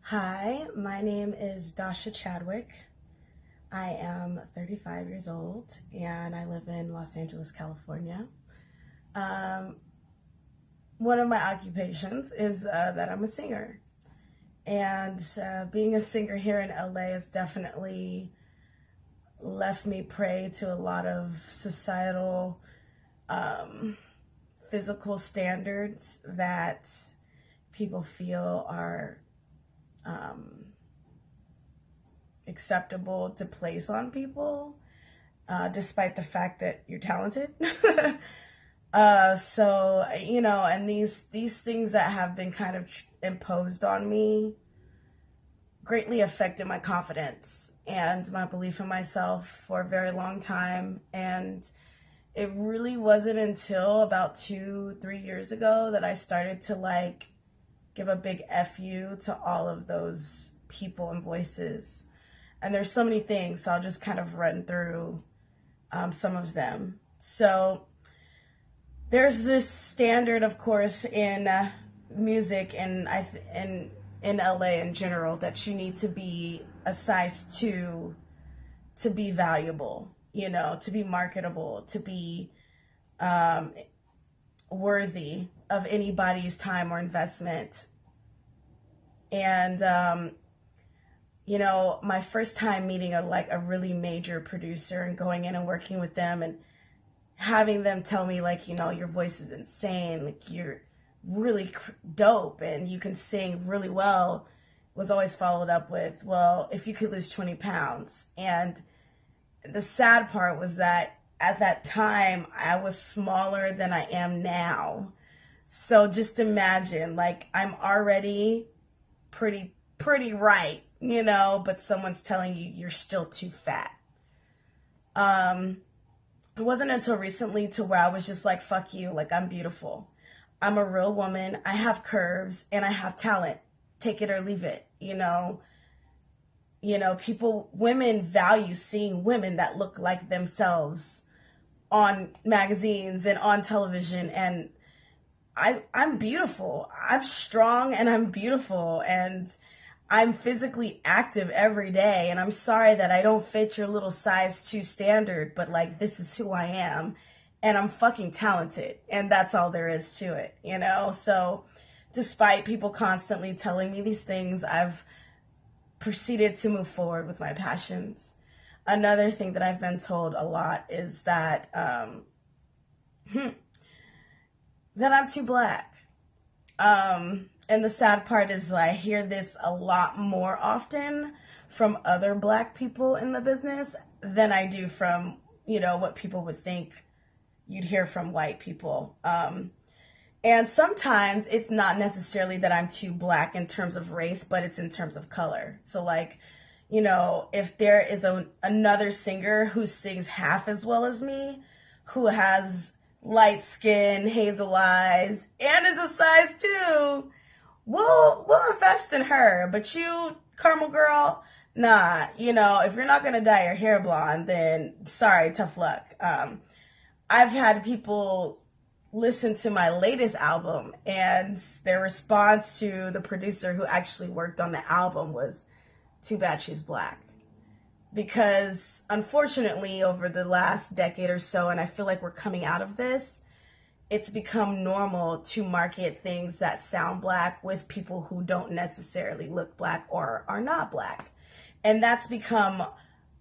Hi, my name is Dasha Chadwick. I am 35 years old and I live in Los Angeles, California. Um, One of my occupations is that I'm a singer. And being a singer here in LA has definitely left me prey to a lot of societal, um, physical standards that people feel are um, acceptable to place on people, despite the fact that you're talented. And these things that have been kind of imposed on me greatly affected my confidence and my belief in myself for a very long time. And it really wasn't until about 2, 3 years ago that I started to give a big fu to all of those people and voices. And there's so many things, so I'll just kind of run through some of them. So there's this standard, of course, in music and in LA in general, that you need to be a size 2 to be valuable, to be marketable, to be um, worthy of anybody's time or investment. And my first time meeting a really major producer and going in and working with them and having them tell me your voice is insane, you're really dope and you can sing really well, was always followed up with, well, if you could lose 20 pounds. And the sad part was that at that time I was smaller than I am now. So just imagine, I'm already pretty right, but someone's telling you you're still too fat. It wasn't until recently to where I was just like, fuck you, I'm beautiful. I'm a real woman. I have curves and I have talent. Take it or leave it. Women value seeing women that look like themselves on magazines and on television. And I'm beautiful. I'm strong and I'm beautiful. And I'm physically active every day, and I'm sorry that I don't fit your little size 2 standard, but this is who I am, and I'm fucking talented, and that's all there is to it, So despite people constantly telling me these things, I've proceeded to move forward with my passions. Another thing that I've been told a lot is that that I'm too black. And the sad part is that I hear this a lot more often from other black people in the business than I do from, what people would think you'd hear from white people. And sometimes it's not necessarily that I'm too black in terms of race, but it's in terms of color. So if there is another singer who sings half as well as me, who has light skin, hazel eyes, and is a size 2, we'll invest in her. But you, caramel girl, nah. If you're not gonna dye your hair blonde, then sorry, tough luck. I've had people listen to my latest album, and their response to the producer who actually worked on the album was, "Too bad she's black." Because unfortunately, over the last decade or so, and I feel like we're coming out of this, it's become normal to market things that sound black with people who don't necessarily look black or are not black. And that's become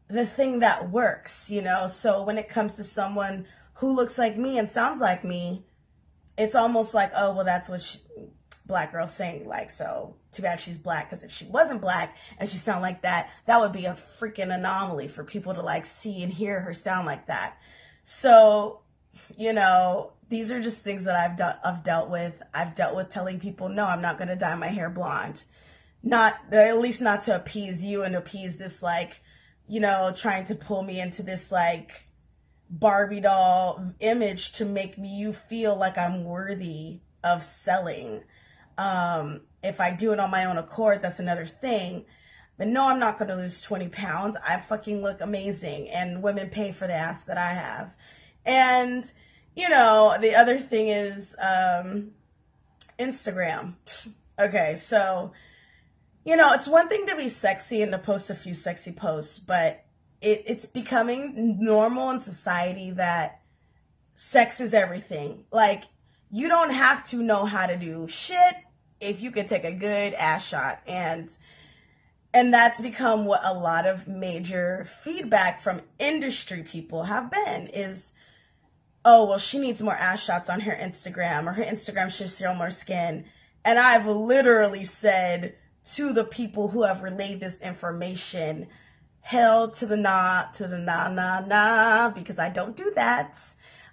the thing that works, So when it comes to someone who looks like me and sounds like me, it's almost like, oh, well, that's what black girls sing so too bad she's black. Because if she wasn't black and she sounded like that, that would be a freaking anomaly for people to see and hear her sound like that. So, these are just things that I've dealt with. I've dealt with telling people, no, I'm not going to dye my hair blonde. Not, at least not to appease you and appease this trying to pull me into this Barbie doll image to make you feel like I'm worthy of selling. If I do it on my own accord, that's another thing. But no, I'm not going to lose 20 pounds. I fucking look amazing, and women pay for the ass that I have. And, the other thing is Instagram. Okay, so You know, it's one thing to be sexy and to post a few sexy posts, but it's becoming normal in society that sex is everything. Like, you don't have to know how to do shit if you can take a good ass shot. And that's become what a lot of major feedback from industry people have been is, oh, well, she needs more ass shots on her Instagram, or her Instagram should show more skin. And I've literally said to the people who have relayed this information, hell to the nah, nah, nah, because I don't do that.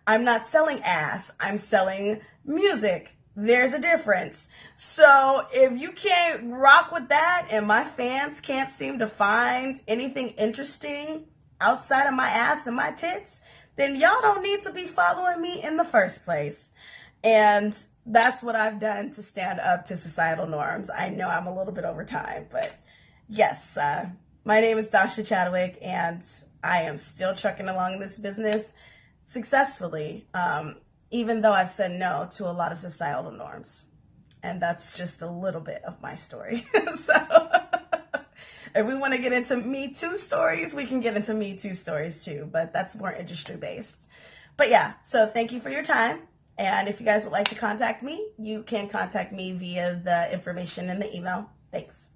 I'm not selling ass, I'm selling music. There's a difference. So if you can't rock with that and my fans can't seem to find anything interesting outside of my ass and my tits, then y'all don't need to be following me in the first place. And that's what I've done to stand up to societal norms. I know I'm a little bit over time, but yes, my name is Dasha Chadwick, and I am still trucking along this business successfully, even though I've said no to a lot of societal norms. And that's just a little bit of my story. So if we want to get into Me Too stories, we can get into Me Too stories too, but that's more industry based. But yeah, so thank you for your time. And if you guys would like to contact me, you can contact me via the information in the email. Thanks.